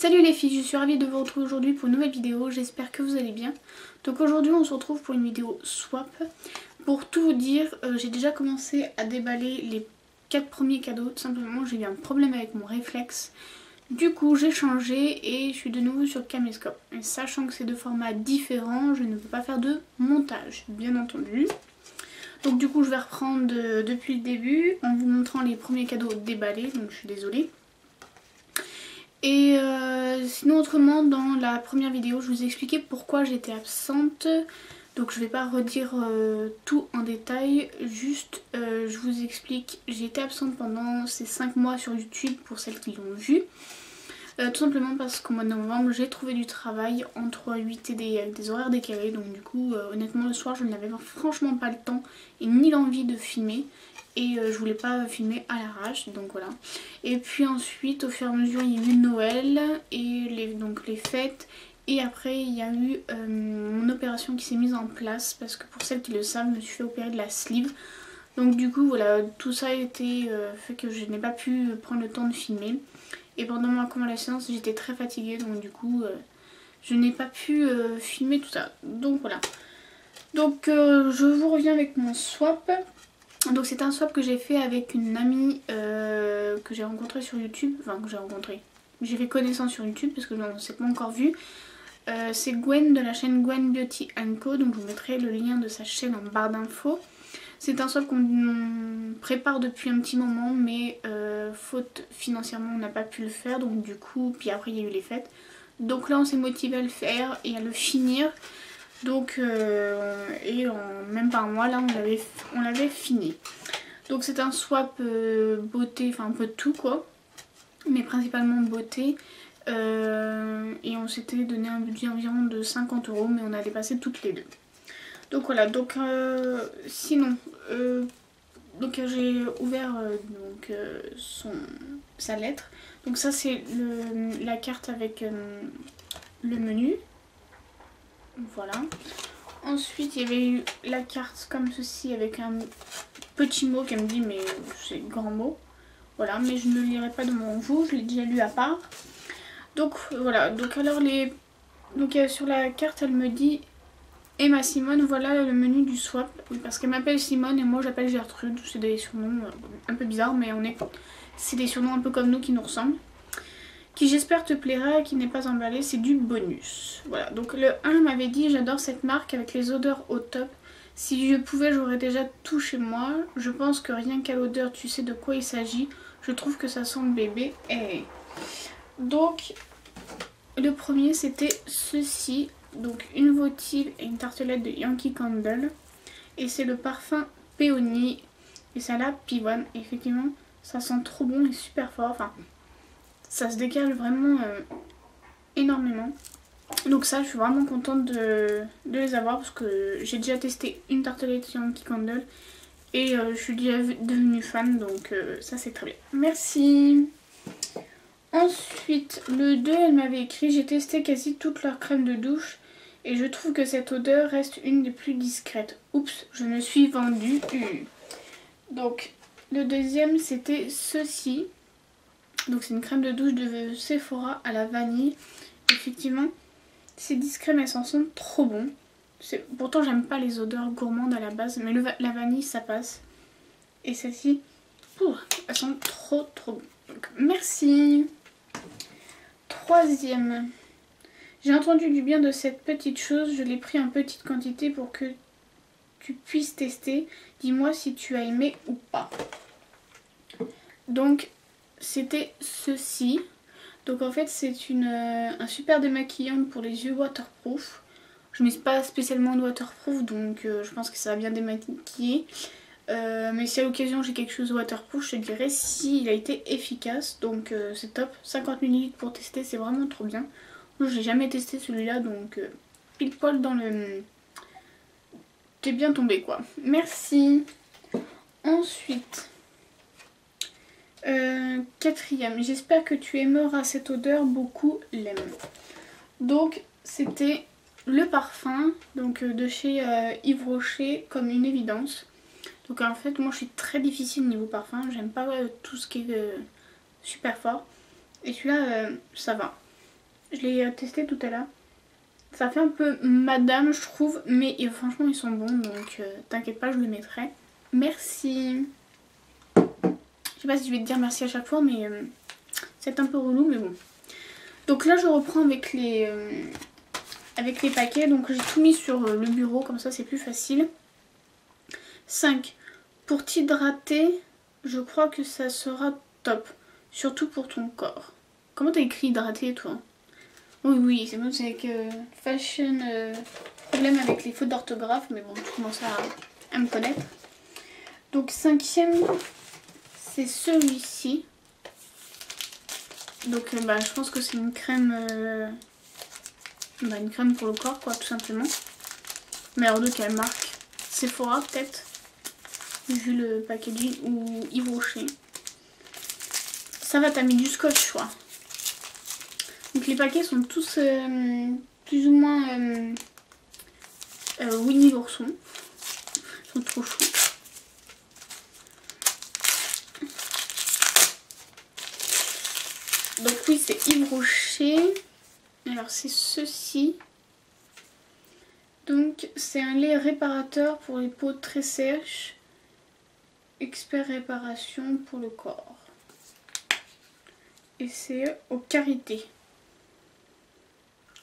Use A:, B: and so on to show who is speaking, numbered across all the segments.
A: Salut les filles, je suis ravie de vous retrouver aujourd'hui pour une nouvelle vidéo, j'espère que vous allez bien. Donc aujourd'hui on se retrouve pour une vidéo swap. Pour tout vous dire, j'ai déjà commencé à déballer les 4 premiers cadeaux, tout simplement j'ai eu un problème avec mon réflexe. Du coup j'ai changé et je suis de nouveau sur Caméscope. Et sachant que c'est deux formats différents, je ne peux pas faire de montage, bien entendu. Donc du coup je vais reprendre depuis le début en vous montrant les premiers cadeaux déballés, donc je suis désolée. Et sinon autrement dans la première vidéo je vous ai expliqué pourquoi j'étais absente. Donc je vais pas redire tout en détail, juste je vous explique. J'ai été absente pendant ces 5 mois sur YouTube pour celles qui l'ont vu. Tout simplement parce qu'au mois de novembre j'ai trouvé du travail entre 8 et des horaires décalés. Donc du coup honnêtement le soir je n'avais franchement pas le temps et ni l'envie de filmer. Et je voulais pas filmer à l'arrache, donc voilà. Et puis ensuite au fur et à mesure il y a eu Noël et donc les fêtes. Et après il y a eu mon opération qui s'est mise en place parce que pour celles qui le savent je me suis fait opérer de la sleeve. Donc du coup voilà, tout ça a été fait que je n'ai pas pu prendre le temps de filmer. Et pendant ma convalescence j'étais très fatiguée donc du coup je n'ai pas pu filmer tout ça. Donc voilà. Donc je vous reviens avec mon swap. Donc c'est un swap que j'ai fait avec une amie que j'ai rencontrée sur YouTube. Enfin que j'ai rencontrée. J'ai fait connaissance sur YouTube parce que je ne sais pas encore vu. C'est Gwen de la chaîne Gwen Beauty Co. Donc je vous mettrai le lien de sa chaîne en barre d'infos. C'est un swap qu'on prépare depuis un petit moment mais faute financièrement on n'a pas pu le faire. Donc du coup, puis après il y a eu les fêtes. Donc là on s'est motivé à le faire et à le finir. Donc et en même pas un mois là on l'avait fini. Donc c'est un swap beauté, enfin un peu de tout quoi, mais principalement beauté. Et on s'était donné un budget environ de 50 € mais on a dépassé toutes les deux. Donc voilà, donc sinon donc j'ai ouvert sa lettre. Donc ça c'est la carte avec le menu. Voilà. Ensuite, il y avait eu la carte comme ceci avec un petit mot qu'elle me dit, mais c'est grand mot. Voilà, mais je ne le lirai pas devant vous, je l'ai déjà lu à part. Donc voilà, donc alors sur la carte, elle me dit Emma Simone, voilà le menu du swap. Oui, parce qu'elle m'appelle Simone et moi j'appelle Gertrude. C'est des surnoms un peu bizarres, mais c'est des surnoms un peu comme nous qui nous ressemblent. Qui j'espère te plaira et qui n'est pas emballé, c'est du bonus. Voilà, donc le 1 m'avait dit j'adore cette marque avec les odeurs au top. Si je pouvais j'aurais déjà tout chez moi. Je pense que rien qu'à l'odeur tu sais de quoi il s'agit. Je trouve que ça sent le bébé. Hey. Donc le premier c'était ceci. Donc une votive et une tartelette de Yankee Candle. Et c'est le parfum Péonie. Et ça la pivoine. Et effectivement ça sent trop bon et super fort. Enfin ça se décale vraiment énormément. Donc ça, je suis vraiment contente de les avoir parce que j'ai déjà testé une tartelette Yankee Candle et je suis déjà devenue fan, donc ça c'est très bien. Merci. Ensuite, le 2, elle m'avait écrit « J'ai testé quasi toute leur crème de douche et je trouve que cette odeur reste une des plus discrètes. Oups, je me suis vendue. » Donc, le deuxième, c'était ceci. Donc c'est une crème de douche de Sephora à la vanille. Effectivement, c'est discret mais elles s'en sont trop bon. Pourtant j'aime pas les odeurs gourmandes à la base, mais la vanille ça passe. Et celle-ci, elles sont trop bon. Donc merci. Troisième, j'ai entendu du bien de cette petite chose. Je l'ai pris en petite quantité pour que tu puisses tester. Dis-moi si tu as aimé ou pas. Donc c'était ceci. Donc en fait c'est un super démaquillant pour les yeux waterproof. Je ne mets pas spécialement de waterproof donc je pense que ça va bien démaquiller. Mais si à l'occasion j'ai quelque chose de waterproof, je te dirais s'il a été efficace. Donc c'est top. 50 ml pour tester, c'est vraiment trop bien. Moi j'ai jamais testé celui-là donc pile poil dans le... T'es bien tombé quoi. Merci. Ensuite... quatrième, j'espère que tu aimeras cette odeur, beaucoup l'aiment. Donc c'était le parfum donc de chez Yves Rocher, comme une évidence. Donc en fait moi je suis très difficile niveau parfum, j'aime pas tout ce qui est super fort. Et celui-là ça va. Je l'ai testé tout à l'heure. Ça fait un peu madame je trouve, mais franchement ils sont bons, donc t'inquiète pas, je les mettrai. Merci. Je sais pas si je vais te dire merci à chaque fois, mais c'est un peu relou, mais bon. Donc là je reprends avec les paquets, donc j'ai tout mis sur le bureau, comme ça c'est plus facile. 5. Pour t'hydrater, je crois que ça sera top, surtout pour ton corps. Comment t'as écrit hydrater toi? Oui, oui, c'est bon, c'est que fashion, problème avec les fautes d'orthographe, mais bon, tu commences à me connaître. Donc 5e, c'est celui-ci. Donc je pense que c'est une crème, une crème pour le corps, quoi, tout simplement. Mais alors de quelle marque? Sephora peut-être, vu le packaging, ou Yves Rocher. Ça va, t'as mis du scotch, quoi. Donc les paquets sont tous plus ou moins Winnie l'ourson. Ils sont trop chauds. Donc oui, c'est Yves Rocher. Alors c'est ceci. Donc c'est un lait réparateur pour les peaux très sèches. Expert réparation pour le corps. Et c'est au karité.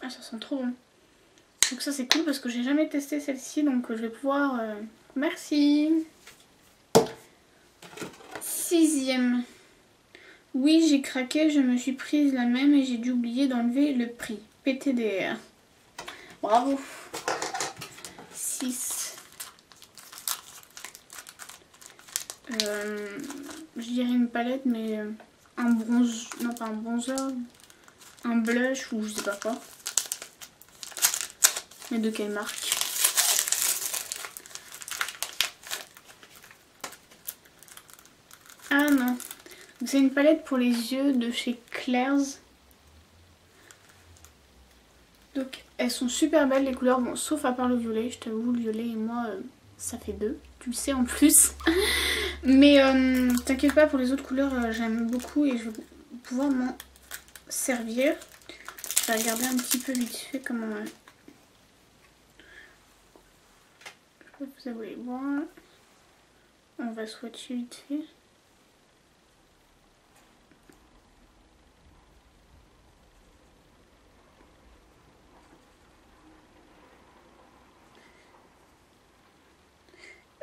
A: Ah, ça sent trop bon. Donc ça c'est cool parce que j'ai jamais testé celle-ci, donc je vais pouvoir... Merci. 6e. Oui, j'ai craqué, je me suis prise la même et j'ai dû oublier d'enlever le prix. PTDR. Bravo. 6. Je dirais une palette, mais un bronze... Non, pas un bronzer. Un blush ou je sais pas quoi. Mais de quelle marque? Ah non. C'est une palette pour les yeux de chez Claire's. Donc elles sont super belles les couleurs, bon sauf à part le violet, je t'avoue le violet et moi ça fait 2, tu le sais en plus. Mais t'inquiète pas, pour les autres couleurs j'aime beaucoup et je vais pouvoir m'en servir. Je vais regarder un petit peu vite fait comment... Je sais pas si vous allez voir. On va swatcher vite fait.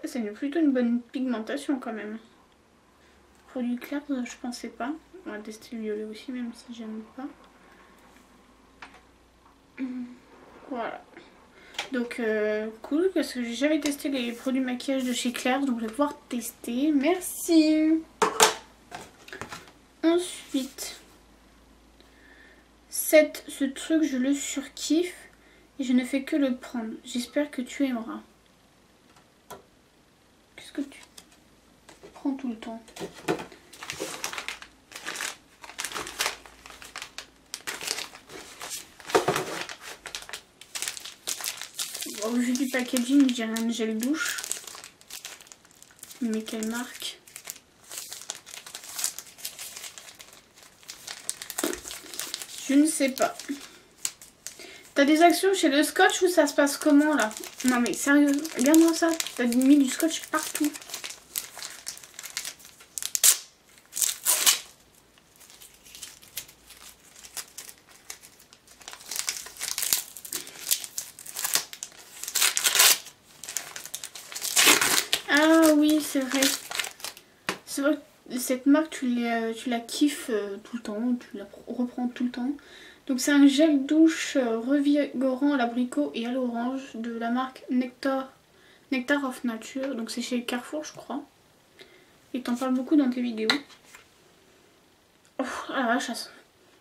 A: C'est plutôt une bonne pigmentation quand même. Produit clair, je pensais pas. On va tester le violet aussi, même si j'aime pas. Voilà. Donc cool, parce que j'ai jamais testé les produits maquillage de chez Claire's, donc je vais pouvoir tester. Merci. Ensuite, 7. Ce truc, je le surkiffe et je ne fais que le prendre. J'espère que tu aimeras. Qu'est-ce que tu prends tout le temps? Bon, vu du packaging, je dirais un gel douche. Mais quelle marque? Je ne sais pas. T'as des actions chez le Scotch ou ça se passe comment là? Non mais sérieux, regarde-moi ça. T'as mis du Scotch partout. Ah oui, c'est vrai. C'est vrai que cette marque, tu la kiffes tout le temps. Tu la reprends tout le temps. Donc c'est un gel douche revigorant à l'abricot et à l'orange de la marque Nectar of Nature. Donc c'est chez Carrefour je crois. Et t'en parles beaucoup dans tes vidéos. Oh la vache,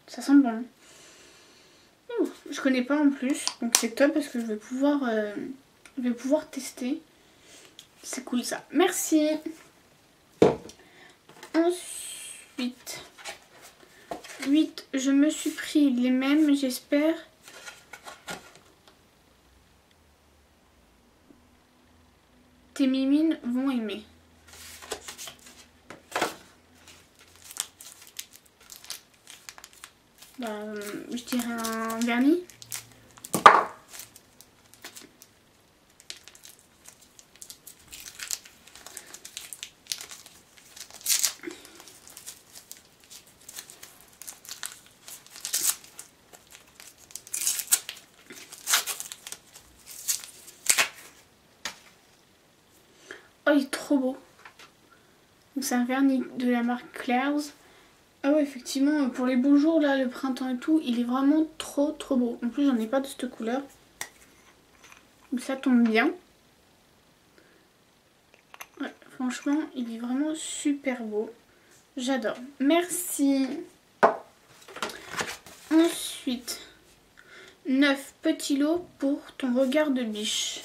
A: ça sent bon. Je connais pas en plus. Donc c'est top parce que je vais pouvoir tester. C'est cool ça. Merci. Ensuite... 8, je me suis pris les mêmes, j'espère. Tes mimines vont aimer. je dirais un vernis. Oh, il est trop beau. Donc c'est un vernis de la marque Claire's. Ah ouais, effectivement, pour les beaux jours, là, le printemps et tout, il est vraiment trop beau. En plus, j'en ai pas de cette couleur. Donc ça tombe bien. Ouais, franchement, il est vraiment super beau. J'adore. Merci. Ensuite, 9 petits lots pour ton regard de biche.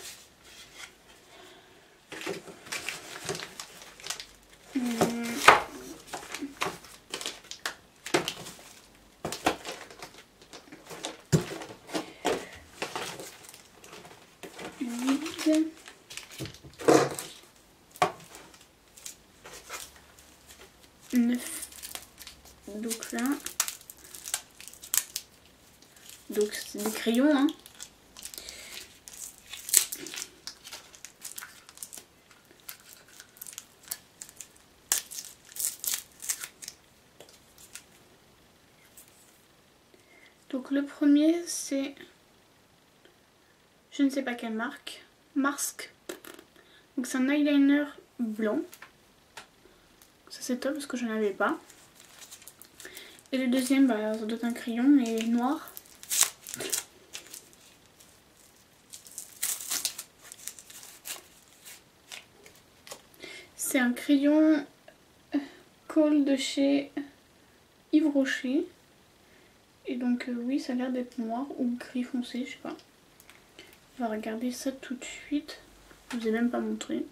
A: Donc là, donc c'est des crayons, hein. Donc le premier c'est, je ne sais pas quelle marque, Mask. Donc c'est un eyeliner blanc. Ça c'est top parce que je n'en avais pas. Et le deuxième, ça doit être un crayon mais noir. C'est un crayon Kohl de chez Yves Rocher. Et donc oui, ça a l'air d'être noir ou gris foncé, je sais pas. On va regarder ça tout de suite. Je vous ai même pas montré.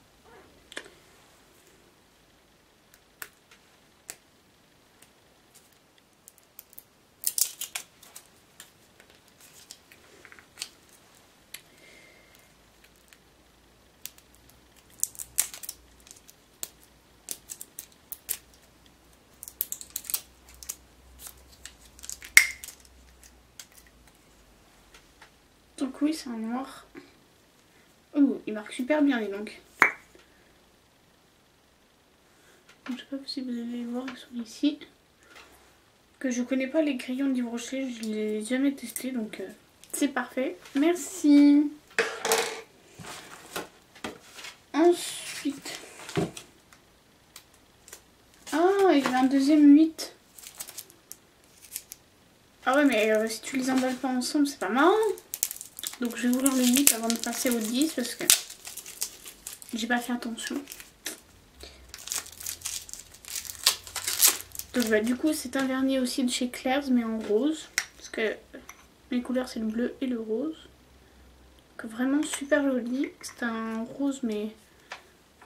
A: Donc oui, c'est un noir. Oh, il marque super bien, les donc. Je sais pas si vous allez voir, ils sont ici. Que je connais pas les crayons d'Yves Rocher, je les ai jamais testés, donc c'est parfait. Merci. Ensuite. Ah, il y a un deuxième 8. Ah ouais, mais si tu les emballes pas ensemble, c'est pas marrant. Donc je vais ouvrir le 8 avant de passer au 10 parce que j'ai pas fait attention. Donc du coup c'est un vernis aussi de chez Claire's mais en rose. Parce que mes couleurs c'est le bleu et le rose. Donc vraiment super joli. C'est un rose mais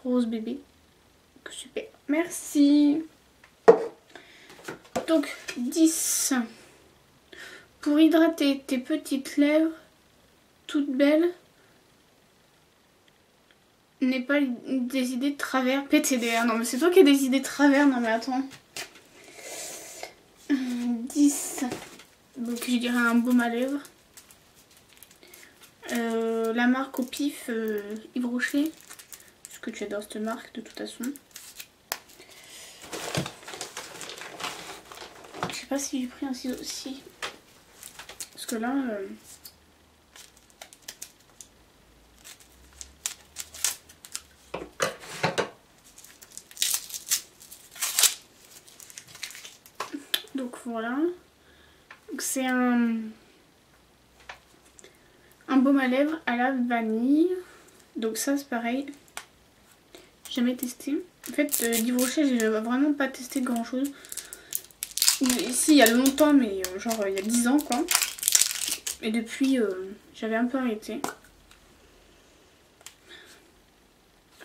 A: rose bébé. Donc super. Merci. Donc 10. Pour hydrater tes petites lèvres toutes belles. N'est pas des idées de travers. PTDR. Non mais c'est toi qui as des idées de travers. Non mais attends. 10. Donc je dirais un baume à lèvres. La marque au pif Yves Rocher. Parce que tu adores cette marque de toute façon. Je sais pas si j'ai pris un ciseau aussi. Parce que là... Donc voilà. C'est un baume à lèvres à la vanille. Donc ça c'est pareil. Jamais testé. En fait d'Yves Rocher j'ai vraiment pas testé grand chose. Ici il y a longtemps mais genre il y a 10 ans quoi. Et depuis j'avais un peu arrêté.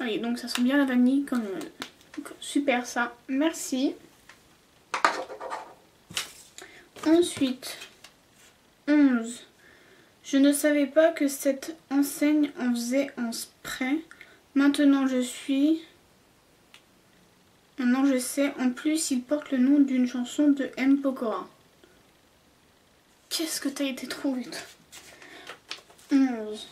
A: Oui, donc ça sent bien la vanille comme super ça. Merci. Ensuite 11. Je ne savais pas que cette enseigne en faisait en spray. Maintenant je suis... Maintenant je sais. En plus il porte le nom d'une chanson de M. Pokora. Qu'est-ce que t'as été trop vite. 11.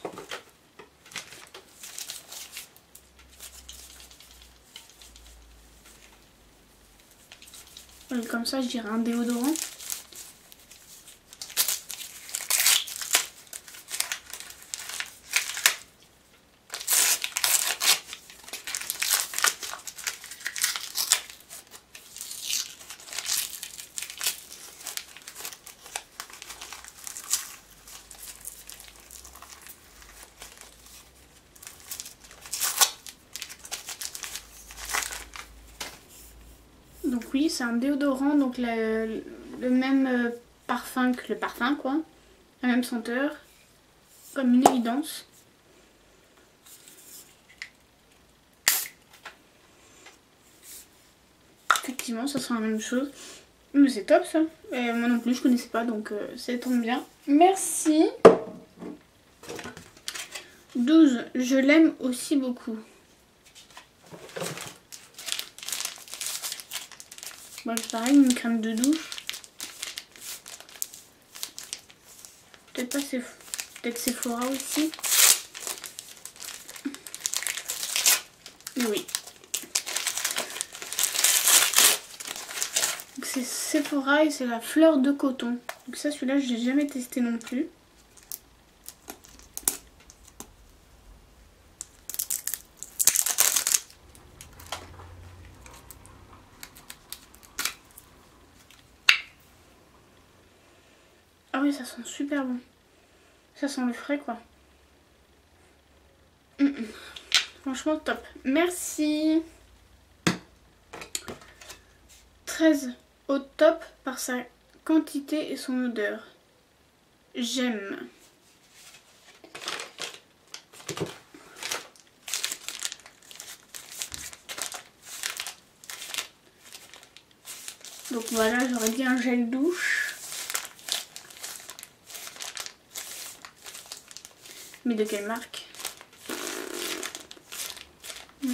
A: Comme ça, je dirais un déodorant. Donc oui, c'est un déodorant, donc le même parfum que le parfum, quoi. La même senteur, comme une évidence. Effectivement, ça sent la même chose. Mais c'est top ça. Et moi non plus, je connaissais pas, donc ça tombe bien. Merci. 12, je l'aime aussi beaucoup. Bon, c'est pareil, une crème de douche. Peut-être pas peut-être Sephora aussi. Mais oui. C'est Sephora et c'est la fleur de coton. Donc ça, celui-là, je l'ai jamais testé non plus. Ah oui, ça sent super bon. Ça sent le frais, quoi. Franchement, top. Merci. 13. Au top par sa quantité et son odeur. J'aime. Donc voilà, j'aurais dit un gel douche. Mais de quelle marque?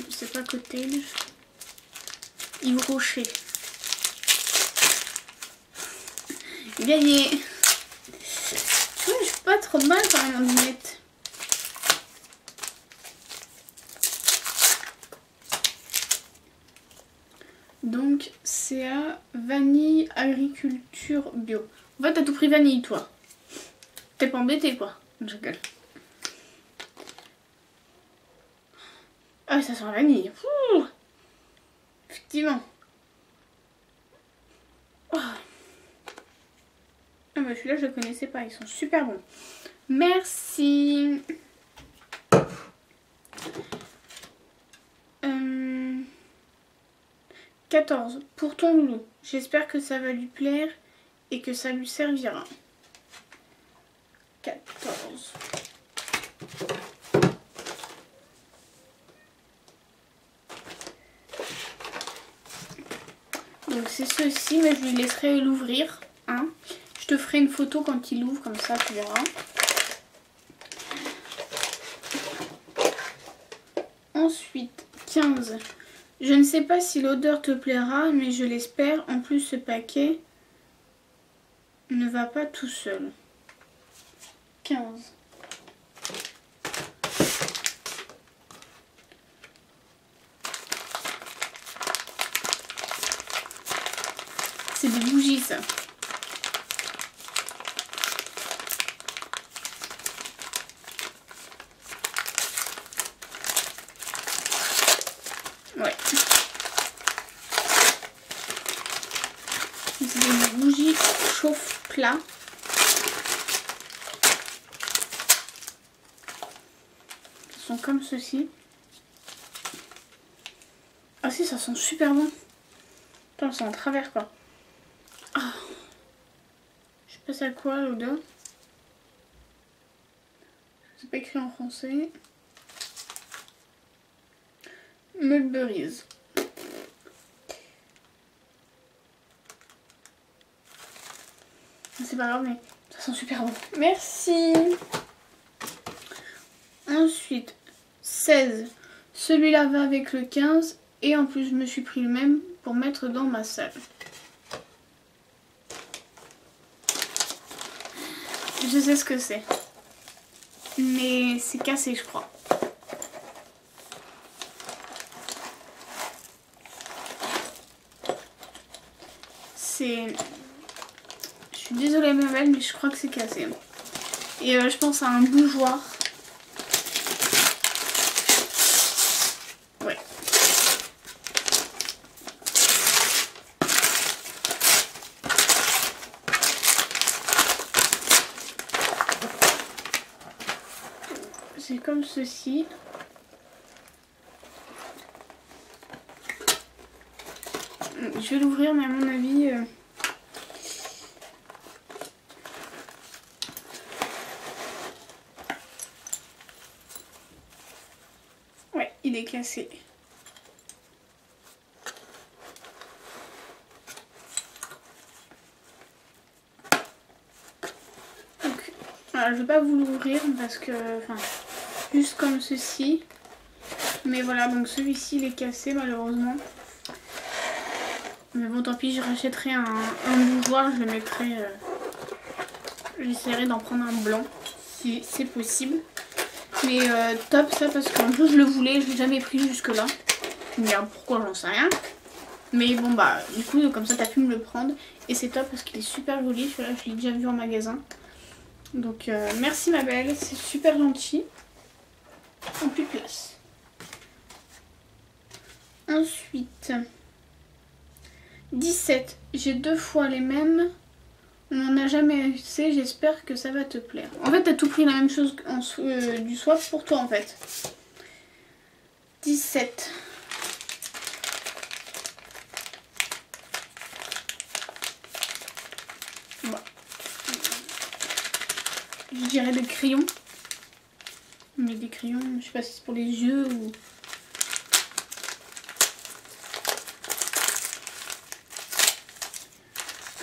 A: C'est pas Cottage. Yves Rocher. Gagné. Je suis pas trop mal quand même en lunettes. Donc c'est à vanille agriculture bio. En fait t'as tout pris vanille toi. T'es pas embêté quoi. Je rigole. Ah ça sent la vanille. Ouh, effectivement. Oh. Ah bah celui-là je le connaissais pas, ils sont super bons. Merci. 14. Pour ton loulou. J'espère que ça va lui plaire et que ça lui servira. 14. Donc c'est ceci, mais je lui laisserai l'ouvrir. Hein. Je te ferai une photo quand il ouvre, comme ça tu verras. Ensuite, 15. Je ne sais pas si l'odeur te plaira, mais je l'espère. En plus, ce paquet ne va pas tout seul. 15. C'est des bougies, ça. Ouais. C'est des bougies chauffe-plat. Elles sont comme ceci. Ah si, ça sent super bon. Attends, c'est en travers quoi. Ah. Je sais pas c'est à quoi l'odeur. C'est pas écrit en français. Mulberries. C'est pas grave mais ça sent super bon. Merci. Ensuite, 16. Celui-là va avec le 15. Et en plus je me suis pris le même pour mettre dans ma salle. Je sais ce que c'est. Mais c'est cassé, je crois. C'est... Je suis désolée ma belle, mais je crois que c'est cassé. Et je pense à un bougeoir. Ouais. C'est comme ceci. Je vais l'ouvrir, mais à mon avis... ouais, il est cassé. Donc, voilà, je ne vais pas vous l'ouvrir parce que... Enfin, juste comme ceci. Mais voilà, donc celui-ci il est cassé malheureusement. Mais bon, tant pis, je rachèterai un bougeoir, je le mettrai... j'essaierai d'en prendre un blanc, si c'est possible. Mais top ça, parce qu'en plus je le voulais, je l'ai jamais pris jusque là. Mais pourquoi, j'en sais rien. Mais bon bah, du coup, comme ça t'as pu me le prendre. Et c'est top parce qu'il est super joli, celui-là je l'ai déjà vu en magasin. Donc merci ma belle, c'est super gentil. En plus de place. Ensuite... 17, j'ai 2 fois les mêmes. On n'en a jamais assez, j'espère que ça va te plaire. En fait, t'as tout pris la même chose du swap pour toi en fait. 17. Bon. Je dirais des crayons. Mais des crayons, je sais pas si c'est pour les yeux ou...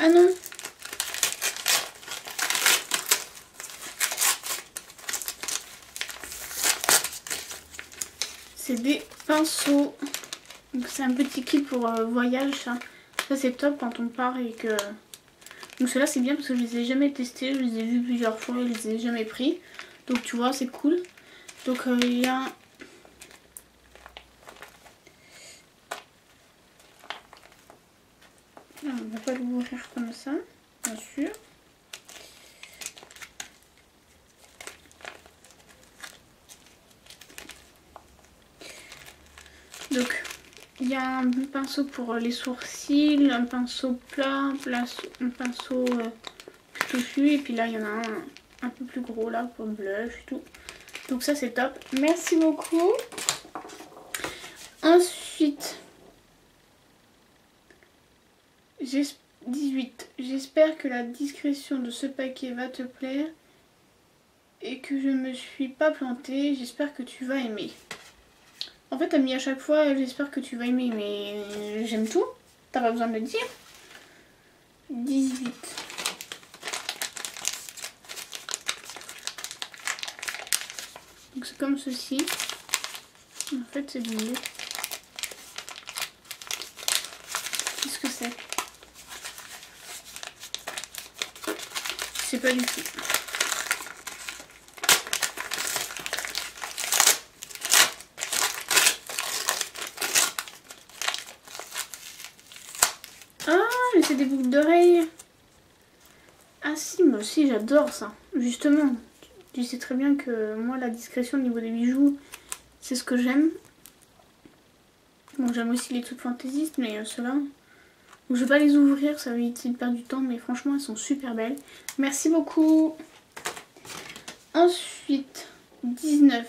A: Ah non! C'est des pinceaux. Donc c'est un petit kit pour voyage ça. Ça c'est top quand on part et que... Donc ceux-là c'est bien parce que je les ai jamais testés. Je les ai vus plusieurs fois et je les ai jamais pris. Donc tu vois c'est cool. Donc il y a... Non, on va pas l'ouvrir comme ça, bien sûr. Donc, il y a un pinceau pour les sourcils, un pinceau plat, un pinceau touffu, et puis là, il y en a un peu plus gros là pour le blush et tout. Donc ça, c'est top. Merci beaucoup. Ensuite, 18. J'espère que la discrétion de ce paquet va te plaire et que je ne me suis pas plantée. J'espère que tu vas aimer. En fait, t'as mis à chaque fois, j'espère que tu vas aimer, mais j'aime tout. T'as pas besoin de le dire. 18. Donc c'est comme ceci. En fait, c'est du lait. Qu'est-ce que c'est? Je sais pas du tout. Ah, mais c'est des boucles d'oreilles. Ah si, moi aussi j'adore ça. Justement, tu sais très bien que moi la discrétion au niveau des bijoux, c'est ce que j'aime. Bon, j'aime aussi les trucs fantaisistes, mais ceux-là... Donc, je vais pas les ouvrir, ça va éviter de perdre du temps, mais franchement elles sont super belles. Merci beaucoup. Ensuite, 19.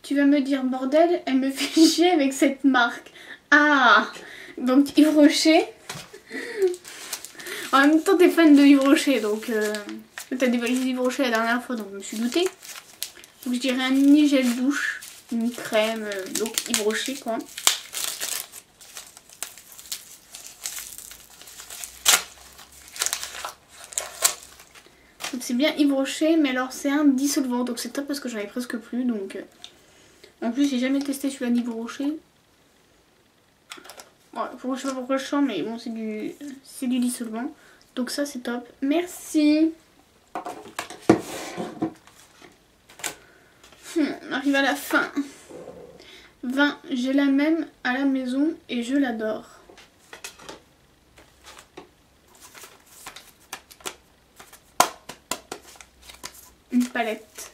A: Tu vas me dire, bordel, elle me fait chier avec cette marque. Ah, donc Yves Rocher. En même temps, t'es fan de Yves Rocher, donc t'as dévoilé Yves Rocher la dernière fois, donc je me suis doutée. Donc je dirais un mini gel douche, une crème, donc Yves Rocher quoi. Donc c'est bien Yves Rocher, mais alors c'est un dissolvant, donc c'est top parce que j'en ai presque plus, donc... En plus, j'ai jamais testé celui-là d'Yves Rocher. Ouais, je sais pas pourquoi je sens, mais bon, c'est du dissolvant. Donc ça, c'est top. Merci. arrive à la fin. 20, j'ai la même à la maison et je l'adore. Une palette.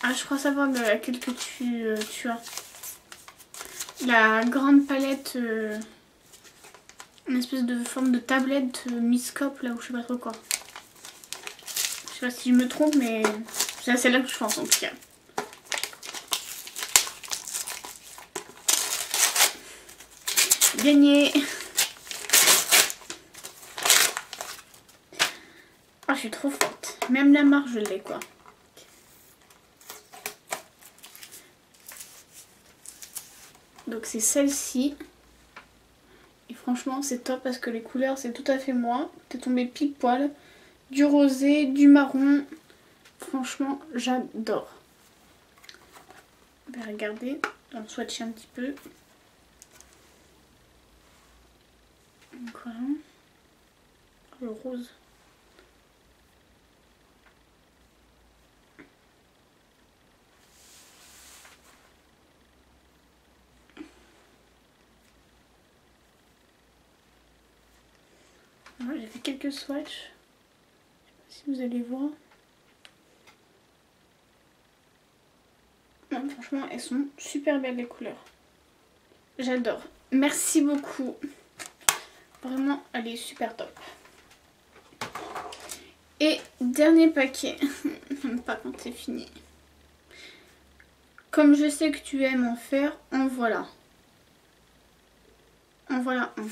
A: Ah, je crois savoir laquelle que tu as. La grande palette, une espèce de forme de tablette Miscope là, ou je sais pas trop quoi. Je sais pas si je me trompe, mais c'est celle-là que je pense en tout cas. Gagné. Ah, je suis trop forte. Même la marque, je l'ai quoi. Donc c'est celle-ci. Et franchement c'est top parce que les couleurs c'est tout à fait moi. T'es tombé pile poil. Du rosé, du marron. Franchement j'adore. On va regarder. On va swatcher un petit peu. Donc voilà. Le rose. J'ai fait quelques swatchs. Je sais pas si vous allez voir. Non, franchement, elles sont super belles les couleurs. J'adore. Merci beaucoup. Vraiment, elle est super top. Et dernier paquet. Par contre, c'est fini. Comme je sais que tu aimes en faire, en voilà. En voilà un.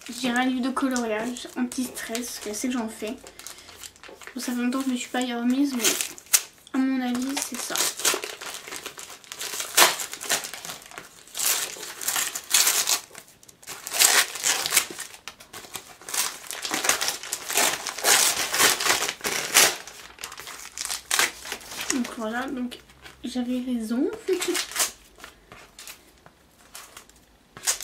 A: Je dirais un livre de coloriage, anti-stress, je sais que j'en fais. Bon, ça fait longtemps que je ne me suis pas y remise, mais à mon avis, c'est ça. Donc voilà, donc j'avais raison.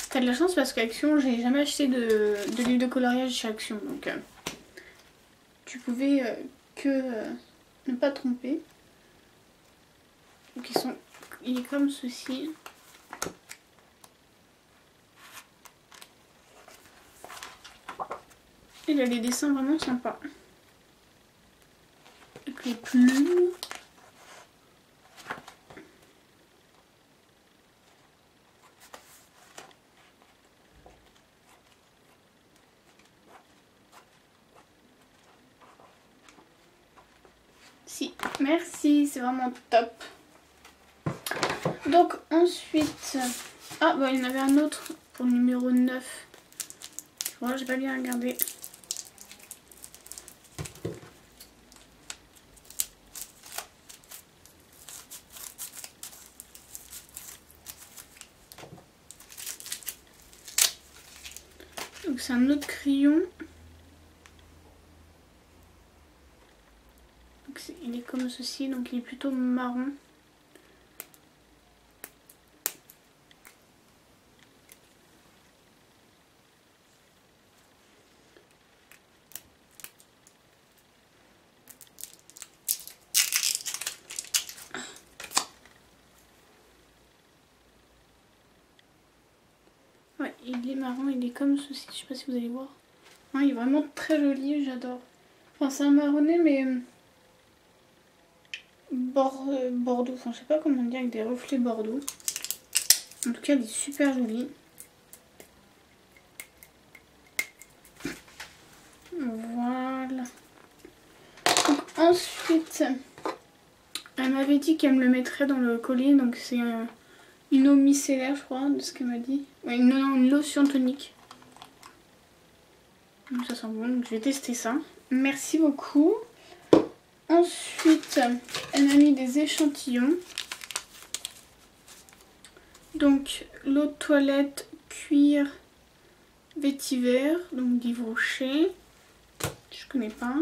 A: T'as de la chance parce qu'Action, j'ai jamais acheté de livre de coloriage chez Action, donc tu pouvais ne pas tromper. Donc il est comme ceci. Il a des dessins vraiment sympas. Avec les plumes. Si, merci, c'est vraiment top. Donc ensuite, ah bah il y en avait un autre pour le numéro 9. Voilà, j'ai pas bien regardé. Donc c'est un autre crayon. Donc il est comme ceci, donc il est plutôt marron. Ouais, il est marron, il est comme ceci, je sais pas si vous allez voir. Non, il est vraiment très joli, j'adore. Enfin c'est un marronné mais bordeaux, enfin je sais pas comment dire, avec des reflets bordeaux. En tout cas il est super joli. Voilà. Donc, ensuite, elle m'avait dit qu'elle me le mettrait dans le collier, donc c'est une eau micellaire je crois, de ce qu'elle m'a dit. Ouais, une lotion tonique. Donc ça sent bon, donc je vais tester ça. Merci beaucoup. Ensuite, elle m'a mis des échantillons. Donc l'eau de toilette cuir vétiver, donc d'Yves Rocher. Je connais pas.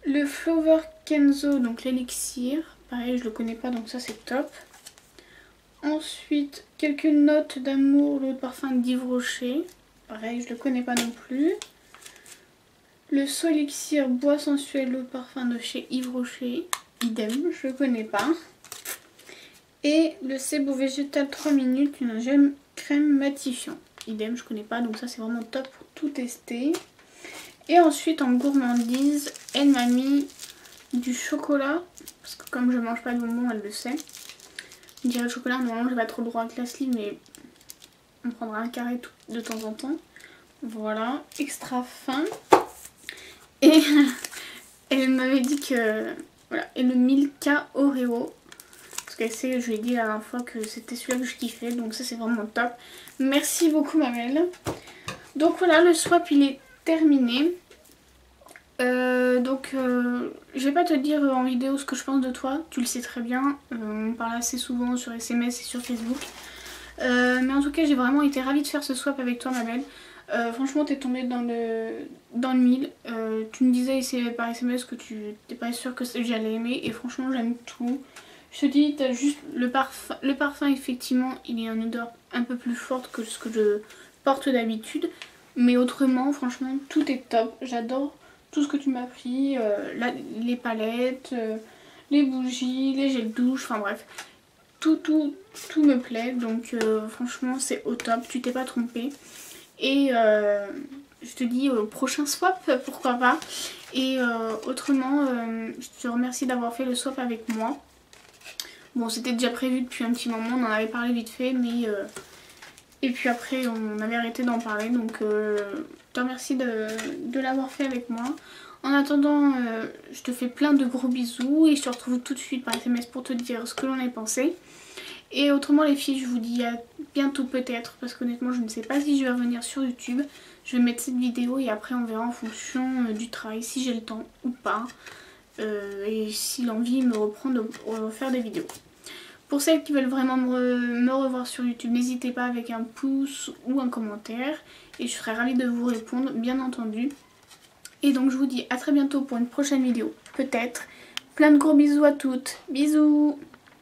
A: Le Flower Kenzo, donc l'élixir. Pareil, je le connais pas, donc ça c'est top. Ensuite, quelques notes d'amour, l'eau de parfum d'Yves Rocher. Pareil, je le connais pas non plus. Le Soin Elixir bois sensuel, l'eau de parfum de chez Yves Rocher. Idem, je le connais pas. Et le Sebo végétal 3 minutes, une gemme crème matifiant. Idem, je connais pas, donc ça c'est vraiment top pour tout tester. Et ensuite en gourmandise, elle m'a mis du chocolat. Parce que comme je mange pas de bonbons, elle le sait. Je dirais le chocolat, normalement j'ai pas trop le droit avec la sleeve, mais on prendra un carré de temps en temps. Voilà, extra fin. Et elle m'avait dit que... Voilà, et le Milka Oreo. Parce qu'elle sait, je lui ai dit la dernière fois que c'était celui-là que je kiffais. Donc ça c'est vraiment top. Merci beaucoup ma belle. Donc voilà, le swap il est terminé. Je vais pas te dire en vidéo ce que je pense de toi. Tu le sais très bien. On parle assez souvent sur SMS et sur Facebook. Mais en tout cas j'ai vraiment été ravie de faire ce swap avec toi ma belle. Franchement t'es tombée dans le mille. Tu me disais par SMS que tu n'étais pas sûre que j'allais aimer. Et franchement j'aime tout. Je te dis, t'as juste le parfum. Le parfum effectivement il est une odeur un peu plus forte que ce que je porte d'habitude. Mais autrement franchement tout est top. J'adore tout ce que tu m'as pris. Les palettes, les bougies, les gels douche, enfin bref. Tout me plaît. Donc franchement c'est au top. Tu t'es pas trompée. Et je te dis au prochain swap, pourquoi pas. Et autrement, je te remercie d'avoir fait le swap avec moi. Bon, c'était déjà prévu depuis un petit moment, on en avait parlé vite fait, mais... Et puis après, on avait arrêté d'en parler, donc je te remercie de l'avoir fait avec moi. En attendant, je te fais plein de gros bisous et je te retrouve tout de suite par SMS pour te dire ce que l'on a pensé. Et autrement les filles, je vous dis à bientôt peut-être, parce qu'honnêtement je ne sais pas si je vais revenir sur YouTube. Je vais mettre cette vidéo et après on verra en fonction du travail, si j'ai le temps ou pas. Et si l'envie me reprend de faire des vidéos. Pour celles qui veulent vraiment me revoir sur YouTube, n'hésitez pas avec un pouce ou un commentaire. Et je serai ravie de vous répondre, bien entendu. Et donc je vous dis à très bientôt pour une prochaine vidéo, peut-être. Plein de gros bisous à toutes. Bisous!